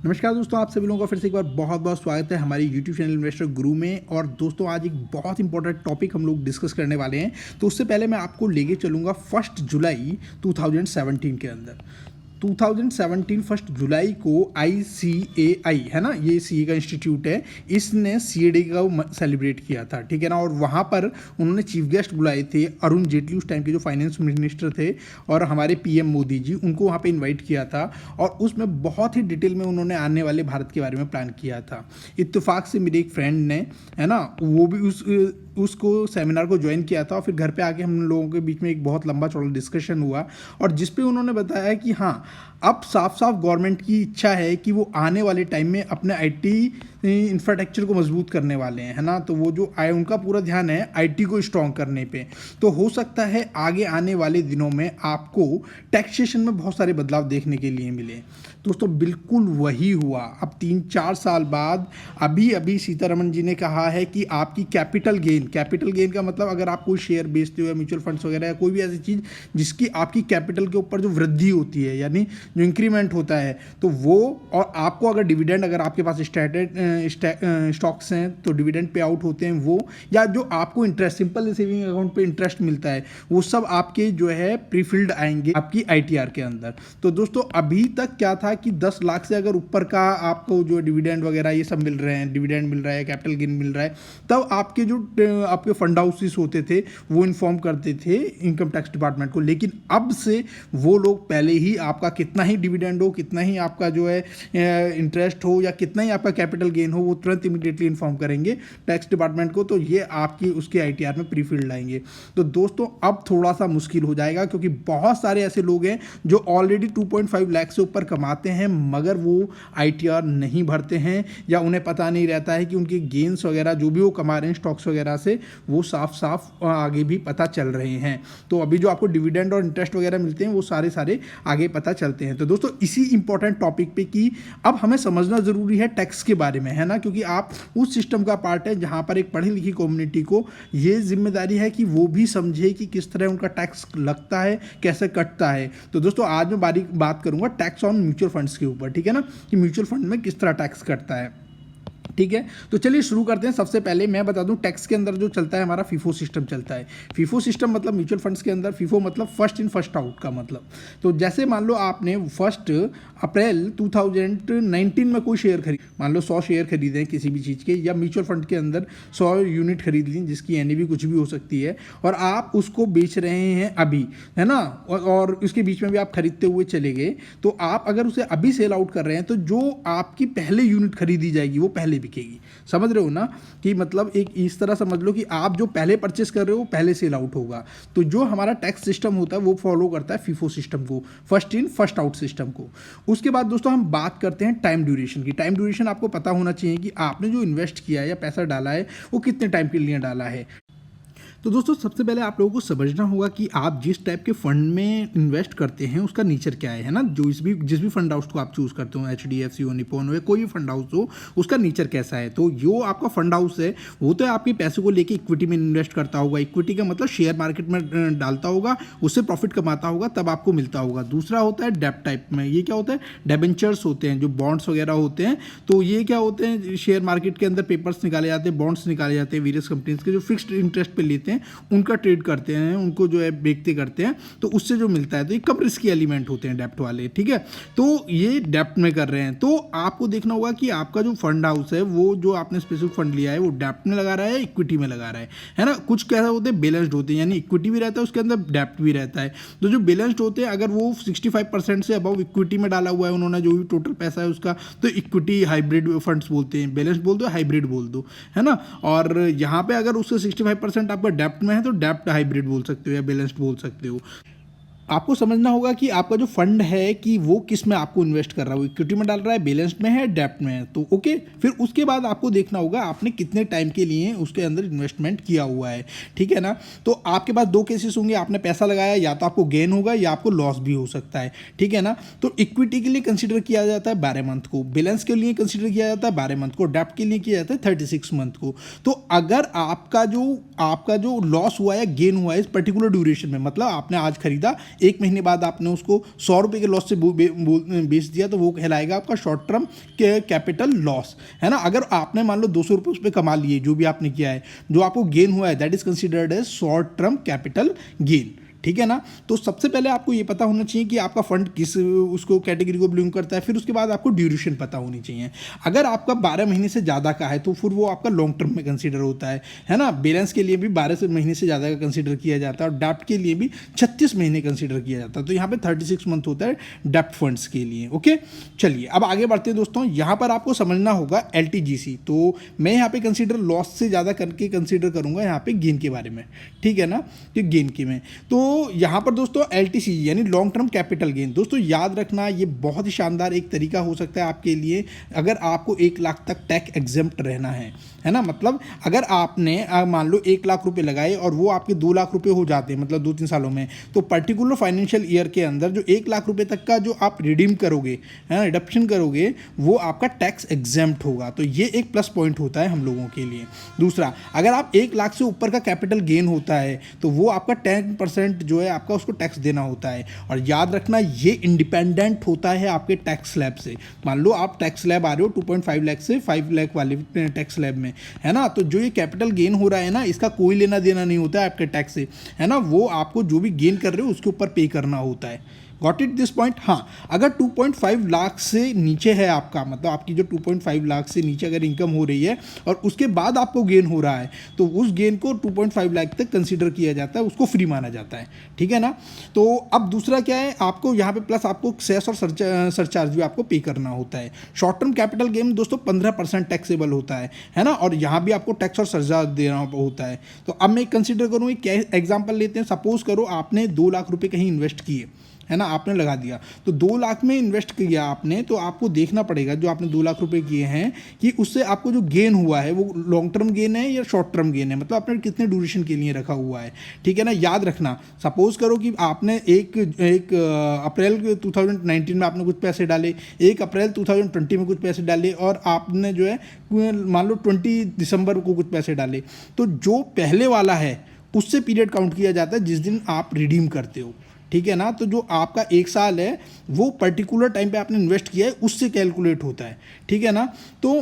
नमस्कार दोस्तों, आप सभी लोगों का फिर से एक बार बहुत बहुत स्वागत है हमारी यूट्यूब चैनल इन्वेस्टर गुरु में। और दोस्तों आज एक बहुत इंपॉर्टेंट टॉपिक हम लोग डिस्कस करने वाले हैं। तो उससे पहले मैं आपको लेके चलूँगा 1 जुलाई 2017 के अंदर। 2017 1 जुलाई को ICAI है ना, ये CA का इंस्टीट्यूट है, इसने CAD का सेलिब्रेट किया था, ठीक है ना। और वहाँ पर उन्होंने चीफ गेस्ट बुलाए थे अरुण जेटली, उस टाइम के जो फाइनेंस मिनिस्टर थे, और हमारे PM मोदी जी, उनको वहाँ पे इनवाइट किया था। और उसमें बहुत ही डिटेल में उन्होंने आने वाले भारत के बारे में प्लान किया था। इत्तेफाक से मेरे एक फ्रेंड ने, है ना, वो भी उसको सेमिनार को ज्वाइन किया था। और फिर घर पे आके हम लोगों के बीच में एक बहुत लंबा चौड़ा डिस्कशन हुआ, और जिस पे उन्होंने बताया कि हाँ, अब साफ साफ गवर्नमेंट की इच्छा है कि वो आने वाले टाइम में अपने IT इंफ्रास्ट्रक्चर को मजबूत करने वाले हैं, है ना। तो वो जो उनका पूरा ध्यान है IT को स्ट्रॉन्ग करने पे। तो हो सकता है आगे आने वाले दिनों में आपको टैक्सेशन में बहुत सारे बदलाव देखने के लिए मिले। दोस्तों बिल्कुल वही हुआ। अब 3-4 साल बाद अभी अभी सीतारमण जी ने कहा है कि आपकी कैपिटल गेन का मतलब, अगर आप कोई शेयर बेचते हो या म्यूचुअल फंड्स वगैरह या कोई भी ऐसी चीज़ जिसकी आपकी कैपिटल के ऊपर जो वृद्धि होती है, यानी जो इंक्रीमेंट होता है, तो वो, और आपको अगर डिविडेंड, अगर आपके पास स्टॉक्स हैं तो डिविडेंड पे आउट होते हैं वो, या जो आपको इंटरेस्ट, सिंपल सेविंग अकाउंट पे इंटरेस्ट मिलता है, वो सब आपके जो है प्रीफिल्ड आएंगे आपकी ITR के अंदर। तो दोस्तों अभी तक क्या था कि 10 लाख से अगर ऊपर का आपको जो डिविडेंड वगैरह ये सब मिल रहे हैं, डिविडेंड मिल रहा है, कैपिटल गेन मिल रहा है, तब आपके जो आपके फंड हाउसेस होते थे वो इन्फॉर्म करते थे इनकम टैक्स डिपार्टमेंट को। लेकिन अब से वो लोग पहले ही आपका कितना ही डिविडेंड हो, कितना ही आपका जो है इंटरेस्ट हो, या कितना ही आपका कैपिटल गेन हो, वो तुरंत इमीडिएटली इन्फॉर्म करेंगे टैक्स डिपार्टमेंट को। तो ये आपकी उसके ITR में प्रीफिल्ड लाएंगे। तो दोस्तों अब थोड़ा सा मुश्किल हो जाएगा, क्योंकि बहुत सारे ऐसे लोग हैं जो ऑलरेडी 2.5 लाख से ऊपर कमाते हैं, मगर वो ITR नहीं भरते हैं, या उन्हें पता नहीं रहता है कि उनके गेन्स वगैरह जो भी वो कमा रहे हैं स्टॉक्स वगैरह से, वो साफ साफ आगे भी पता चल रहे हैं। तो अभी जो आपको डिविडेंड और इंटरेस्ट वगैरह मिलते हैं वो सारे आगे पता चलते हैं। तो दोस्तों इसी इंपॉर्टेंट टॉपिक पे कि अब हमें समझना ज़रूरी है टैक्स के बारे में, है ना, क्योंकि आप उस सिस्टम का पार्ट है जहाँ पर एक पढ़ी लिखी कम्युनिटी को ये जिम्मेदारी है कि वो भी समझे कि किस तरह उनका टैक्स लगता है, कैसे कटता है। तो दोस्तों आज मैं बारीक बात करूंगा टैक्स ऑन म्यूचुअल फंड्स के ऊपर, ठीक है ना, कि म्यूचुअल फंड में किस तरह टैक्स कटता है। ठीक है, तो चलिए शुरू करते हैं। सबसे पहले मैं बता दूं, टैक्स के अंदर जो चलता है हमारा फीफो सिस्टम चलता है। फीफो सिस्टम मतलब म्यूचुअल फंड्स के अंदर फीफो मतलब फर्स्ट इन फर्स्ट आउट का मतलब। तो जैसे मान लो आपने 1 अप्रैल 2019 में कोई शेयर खरीद, मान लो 100 शेयर खरीदे हैं किसी भी चीज़ के, या म्यूचुअल फंड के अंदर 100 यूनिट खरीद ली, जिसकी NAV कुछ भी हो सकती है, और आप उसको बेच रहे हैं अभी, है ना, और उसके बीच में भी आप खरीदते हुए चले गए। तो आप अगर उसे अभी सेल आउट कर रहे हैं, तो जो आपकी पहले यूनिट खरीदी जाएगी वो पहले बिकेगी। समझ रहे हो ना, कि मतलब एक इस तरह समझ लो कि आप जो पहले परचेस कर रहे हो पहले सेल आउट होगा। तो जो हमारा टैक्स सिस्टम होता है वो फॉलो करता है फीफो सिस्टम को, first in first out system को। उसके बाद दोस्तों हम बात करते हैं टाइम ड्यूरेशन की। टाइम ड्यूरेशन आपको पता होना चाहिए कि आपने जो इन्वेस्ट किया है या पैसा डाला है वो कितने टाइम के लिए डाला है। तो दोस्तों सबसे पहले आप लोगों को समझना होगा कि आप जिस टाइप के फंड में इन्वेस्ट करते हैं उसका नेचर क्या है ना। जो जिस भी फंड हाउस को आप चूज़ करते हो, HDFC हो, निपॉन हो, या कोई भी फंड हाउस हो, उसका नेचर कैसा है। तो जो आपका फंड हाउस है वो तो आपके पैसे को लेके इक्विटी में इन्वेस्ट करता होगा। इक्विटी का मतलब शेयर मार्केट में डालता होगा, उससे प्रॉफिट कमाता होगा, तब आपको मिलता होगा। दूसरा होता है डेब्ट टाइप में। ये क्या होता है, डेबेंचर्स होते हैं, जो बॉन्ड्स वगैरह होते हैं। तो ये क्या होते हैं, शेयर मार्केट के अंदर पेपर्स निकाले जाते हैं, बॉन्ड्स निकाले जाते हैं वेरियस कंपनीज के, जो फिक्स्ड इंटरेस्ट पे लेते हैं, उनका ट्रेड करते हैं, उनको जो है बेचते करते हैं, तो उससे जो मिलता है, तो ये कम रिस्की एलिमेंट होते हैं डेप्ट वाले, ठीक है। तो ये डेप्ट में कर रहे हैं। तो आपको देखना होगा कि आपका जो फंड हाउस है वो जो आपने स्पेसिफिक फंड लिया है वो डेप्ट में लगा रहा है, इक्विटी में लगा रहा है ना। कुछ कैसा होते हैं, बैलेंस्ड होते हैं, यानी इक्विटी भी रहता है उसके अंदर, डेप्ट भी रहता है। तो जो बैलेंस्ड होते हैं, अगर वो 65% से अबव इक्विटी में डाला हुआ है उन्होंने, जो भी टोटल पैसा है उसका, तो इक्विटी हाइब्रिड फंड्स बोलते हैं। बैलेंस्ड बोल दो, हाइब्रिड बोल दो, है ना। और यहाँ पे अगर उससे 65% आपका डेप्ट में है तो डेप्ट हाइब्रिड बोल सकते हो या बैलेंस्ड बोल सकते हो। आपको समझना होगा कि आपका जो फंड है कि वो किस में आपको इन्वेस्ट कर रहा है, वो इक्विटी में डाल रहा है, बैलेंस्ड में है, डेप्ट में है। तो ओके, फिर उसके बाद आपको देखना होगा आपने कितने टाइम के लिए उसके अंदर इन्वेस्टमेंट किया हुआ है, ठीक है ना। तो आपके पास 2 केसेस होंगे, आपने पैसा लगाया, या तो आपको गेन होगा या आपको लॉस भी हो सकता है, ठीक है ना। तो इक्विटी के लिए कंसिडर किया जाता है 12 मंथ को, बैलेंस के लिए कंसिडर किया जाता है 12 मंथ को, डेप्ट के लिए किया जाता है 36 मंथ को। तो अगर आपका जो लॉस हुआ है, गेन हुआ है इस पर्टिकुलर ड्यूरेशन में, मतलब आपने आज खरीदा 1 महीने बाद आपने उसको 100 रुपये के लॉस से बेच दिया तो वो कहलाएगा आपका शॉर्ट टर्म कैपिटल लॉस, है ना। अगर आपने मान लो 200 रुपये उस पर कमा लिए, जो भी आपने किया है, जो आपको गेन हुआ है, that is considered as short term capital gain, ठीक है ना। तो सबसे पहले आपको ये पता होना चाहिए कि आपका फंड किस उसको कैटेगरी को बिलोंग करता है, फिर उसके बाद आपको ड्यूरेशन पता होनी चाहिए। अगर आपका 12 महीने से ज़्यादा का है तो फिर वो आपका लॉन्ग टर्म में कंसीडर होता है ना। बैलेंस के लिए भी 12 महीने से ज़्यादा का कंसीडर किया जाता है और डेप्ट के लिए भी 36 महीने कंसीडर किया जाता है। तो यहाँ पे 36 मंथ होता है डेप्ट फंड्स के लिए। ओके, चलिए अब आगे बढ़ते हैं दोस्तों। यहाँ पर आपको समझना होगा LTGC, तो मैं यहाँ पे कंसीडर लॉस से ज़्यादा करके कंसीडर करूँगा यहाँ पे गेन के बारे में, ठीक है ना, कि गेन के में। तो यहाँ पर दोस्तों LTC यानी लॉन्ग टर्म कैपिटल गेन, दोस्तों याद रखना ये बहुत ही शानदार एक तरीका हो सकता है आपके लिए अगर आपको 1 लाख तक टैक्स एग्जेम्प्ट रहना है ना। मतलब अगर आपने मान लो 1 लाख रुपए लगाए और वो आपके 2 लाख रुपए हो जाते हैं, मतलब 2-3 सालों में, तो पर्टिकुलर फाइनेंशियल ईयर के अंदर जो 1 लाख रुपए तक का जो आप रिडीम करोगे, है ना, रिडक्शन करोगे, वो आपका टैक्स एग्जेम्प्ट होगा। तो ये एक प्लस पॉइंट होता है हम लोगों के लिए। दूसरा, अगर आप 1 लाख से ऊपर का कैपिटल गेन होता है तो वो आपका 10% जो है आपका उसको टैक्स देना होता है। और याद रखना ये इंडिपेंडेंट होता है आपके टैक्स स्लैब से। मान लो आप टैक्स स्लैब आ रहे हो 2.5 लाख से 5 लाख वाले टैक्स स्लैब में, है ना, तो जो ये कैपिटल गेन हो रहा है ना, इसका कोई लेना देना नहीं होता है आपके टैक्स से, है ना। वो आपको जो भी गेन कर रहे हो उसके ऊपर पे करना होता है। Got it this point. हाँ, अगर 2.5 लाख से नीचे है आपका, मतलब आपकी जो 2.5 लाख से नीचे अगर इनकम हो रही है और उसके बाद आपको गेन हो रहा है तो उस गेन को 2.5 लाख तक कंसीडर किया जाता है, उसको फ्री माना जाता है, ठीक है ना। तो अब दूसरा क्या है, आपको यहाँ पे प्लस आपको सेस और सरचार्ज भी आपको पे करना होता है। शॉर्ट टर्म कैपिटल गेन दोस्तों 15% टैक्सेबल होता है ना, और यहाँ भी आपको टैक्स और सरचार्ज देना होता है। तो अब मैं कंसिडर करूँ, क्या एग्जाम्पल लेते हैं। सपोज करो आपने 2 लाख रुपये कहीं इन्वेस्ट किए, है ना, आपने लगा दिया, तो 2 लाख में इन्वेस्ट किया आपने, तो आपको देखना पड़ेगा जो आपने 2 लाख रुपए किए हैं कि उससे आपको जो गेन हुआ है वो लॉन्ग टर्म गेन है या शॉर्ट टर्म गेन है, मतलब आपने कितने ड्यूरेशन के लिए रखा हुआ है, ठीक है ना। याद रखना, सपोज करो कि आपने एक अप्रैल 2019 में आपने कुछ पैसे डाले, 1 अप्रैल 2020 में कुछ पैसे डाले और आपने जो है मान लो 20 दिसंबर को कुछ पैसे डाले, तो जो पहले वाला है उससे पीरियड काउंट किया जाता है जिस दिन आप रिडीम करते हो, ठीक है ना। तो जो आपका 1 साल है वो पर्टिकुलर टाइम पे आपने इन्वेस्ट किया है उससे कैलकुलेट होता है, ठीक है ना। तो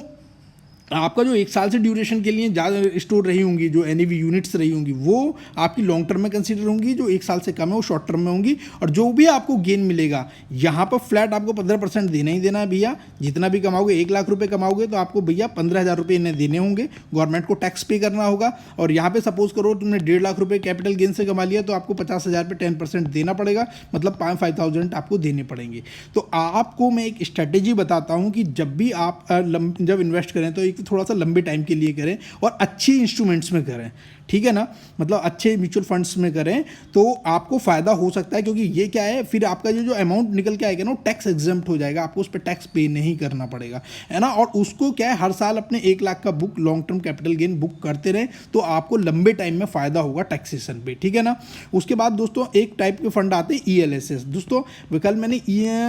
आपका जो 1 साल से ड्यूरेशन के लिए ज़्यादा स्टोर रही होंगी, जो NAV यूनिट्स रही होंगी, वो आपकी लॉन्ग टर्म में कंसीडर होंगी, जो 1 साल से कम है वो शॉर्ट टर्म में होंगी। और जो भी आपको गेन मिलेगा यहाँ पर फ्लैट आपको 15% देना ही देना है भैया। जितना भी कमाओगे, 1 लाख रुपये कमाओगे तो आपको भैया 15,000 रुपये इन्हें देने होंगे, गवर्नमेंट को टैक्स पे करना होगा। और यहाँ पे सपोज करो तुमने 1.5 लाख रुपये कैपिटल गेन से कमा लिया तो आपको 50,000 पे 10% देना पड़ेगा, मतलब 5,000 आपको देने पड़ेंगे। तो आपको मैं एक स्ट्रेटेजी बताता हूँ कि जब भी आप जब इन्वेस्ट करें तो एक थोड़ा सा लंबे टाइम के लिए करें और अच्छी इंस्ट्रूमेंट्स में करें, ठीक है ना, मतलब अच्छे म्यूचुअल फंड्स में करें तो आपको फ़ायदा हो सकता है। क्योंकि ये क्या है, फिर आपका जो अमाउंट निकल के आएगा ना वो टैक्स एग्जेम्प्ट हो जाएगा, आपको उस पर टैक्स पे नहीं करना पड़ेगा, है ना। और उसको क्या है, हर साल अपने 1 लाख का book long term capital gain book करते रहें तो आपको लंबे टाइम में फ़ायदा होगा टैक्सेशन पे, ठीक है ना। उसके बाद दोस्तों एक टाइप के फंड आते हैं ELSS। दोस्तों कल मैंने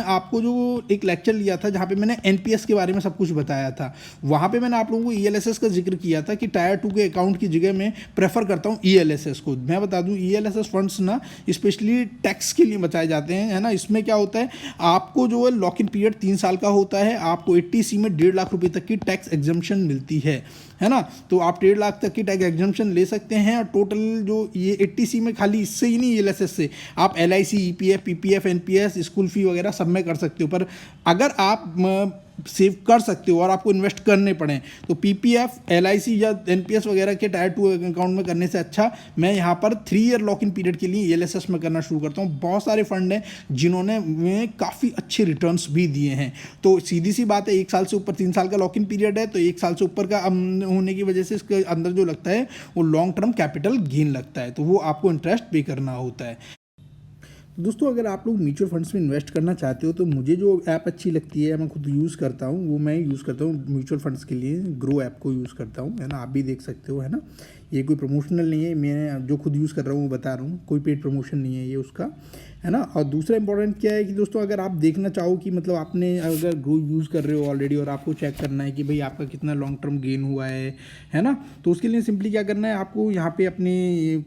आपको जो एक लेक्चर लिया था जहाँ पे मैंने NPS के बारे में सब कुछ बताया था, वहाँ पे मैंने आप लोगों को ELSS का जिक्र किया था कि टायर 2 के अकाउंट की जगह में प्रेफर करता हूँ ELSS को। मैं बता दूँ ELSS फंड्स ना स्पेशली टैक्स के लिए बचाए जाते हैं, है ना। इसमें क्या होता है, आपको जो है लॉक इन पीरियड 3 साल का होता है, आपको 80C में 1.5 लाख रुपए तक की टैक्स एग्जम्पशन मिलती है ना। तो आप 1.5 लाख तक की टैक्स एग्जम्पशन ले सकते हैं। और टोटल जो ये 80C में खाली इससे ही नहीं, ELSS से आप LIC, EPF, PPF, NPS, school fee वगैरह सब में कर सकते हो। पर अगर आप सेव कर सकते हो और आपको इन्वेस्ट करने पड़े तो PPF, LIC या NPS वगैरह के टायर 2 अकाउंट में करने से अच्छा मैं यहाँ पर 3 ईयर लॉक इन पीरियड के लिए ELSS में करना शुरू करता हूँ। बहुत सारे फंड हैं जिन्होंने काफ़ी अच्छे रिटर्न्स भी दिए हैं। तो सीधी सी बात है, 1 साल से ऊपर 3 साल का लॉक इन पीरियड है तो 1 साल से ऊपर का होने की वजह से इसके अंदर जो लगता है वो लॉन्ग टर्म कैपिटल गेन लगता है, तो वो आपको इंटरेस्ट पे करना होता है। दोस्तों अगर आप लोग म्यूचुअल फंड्स में इन्वेस्ट करना चाहते हो तो मुझे जो ऐप अच्छी लगती है, मैं खुद यूज़ करता हूँ, वो मैं यूज़ करता हूँ म्यूचुअल फंड्स के लिए, ग्रो ऐप को यूज़ करता हूँ, है ना। आप भी देख सकते हो, है ना। ये कोई प्रमोशनल नहीं है, मैं जो खुद यूज़ कर रहा हूँ वो बता रहा हूँ, कोई पेड प्रमोशन नहीं है ये उसका, है ना। और दूसरा इंपॉर्टेंट क्या है कि दोस्तों अगर आप देखना चाहो कि मतलब आपने अगर ग्रो यूज़ कर रहे हो ऑलरेडी और आपको चेक करना है कि भाई आपका कितना लॉन्ग टर्म गेन हुआ है ना, तो उसके लिए सिंपली क्या करना है, आपको यहाँ पे अपने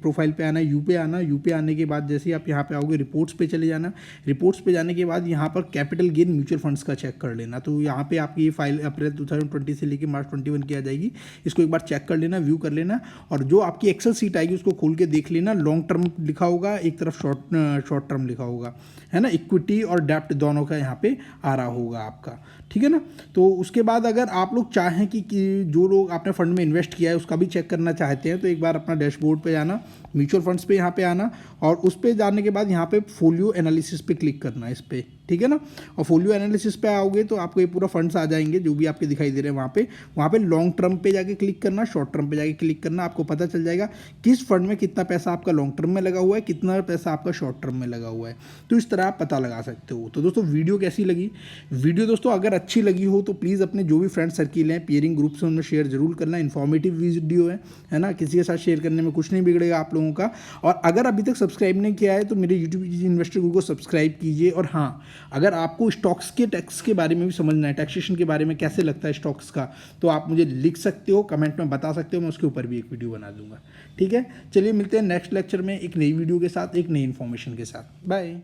प्रोफाइल पे आना है, यू पे आना, यू पे आने के बाद जैसे ही आप यहाँ पे आओगे रिपोर्ट्स पे चले जाना, रिपोर्ट्स पे जाने के बाद यहाँ पर कैपिटल गेन म्यूचुअल फंड्स का चेक कर लेना। तो यहाँ पे आपकी ये फाइल अप्रैल 2020 से लेकर मार्च 21 की आ जाएगी, इसको एक बार चेक कर लेना, व्यू कर लेना, और जो आपकी एक्सेल सीट आएगी उसको खोल के देख लेना। लॉन्ग टर्म लिखा होगा, एक तरफ शॉर्ट टर्म लिखा होगा, है ना, इक्विटी और डेप्ट दोनों का यहाँ पे आ रहा होगा आपका, ठीक है ना। तो उसके बाद अगर आप लोग चाहें कि जो लोग आपने फंड में इन्वेस्ट किया है उसका भी चेक करना चाहते हैं, तो एक बार अपना डैशबोर्ड पे जाना, म्यूचुअल फंड्स पे यहाँ पे आना, और उस पे जाने के बाद यहाँ पे फोलियो एनालिसिस पे क्लिक करना इस पे, ठीक है ना। और फोलियो एनालिसिस पे आओगे तो आपको ये पूरा फंड्स आ जाएंगे जो भी आपके दिखाई दे रहे हैं वहाँ पे लॉन्ग टर्म पे जाके क्लिक करना, शॉर्ट टर्म पे जाके क्लिक करना, आपको पता चल जाएगा किस फंड में कितना पैसा आपका लॉन्ग टर्म में लगा हुआ है, कितना पैसा आपका शॉर्ट टर्म में लगा हुआ है। तो इस तरह आप पता लगा सकते हो। तो दोस्तों वीडियो कैसी लगी? वीडियो दोस्तों अगर अच्छी लगी हो तो प्लीज़ अपने जो भी फ्रेंड सर्किल हैं, पियरिंग ग्रुप्स हैं, उनमें शेयर जरूर करना। इन्फॉर्मेटिव वीडियो है ना, किसी के साथ शेयर करने में कुछ नहीं बिगड़ेगा आप लोगों का। और अगर अभी तक सब्सक्राइब नहीं किया है तो मेरे यूट्यूब इन्वेस्टर गुरु को सब्सक्राइब कीजिए। और हाँ, अगर आपको स्टॉक्स के टैक्स के बारे में भी समझना है, टैक्सेशन के बारे में कैसे लगता है स्टॉक्स का, तो आप मुझे लिख सकते हो, कमेंट में बता सकते हो, मैं उसके ऊपर भी एक वीडियो बना दूंगा। ठीक है, चलिए मिलते हैं नेक्स्ट लेक्चर में एक नई वीडियो के साथ, एक नई इन्फॉर्मेशन के साथ। बाय।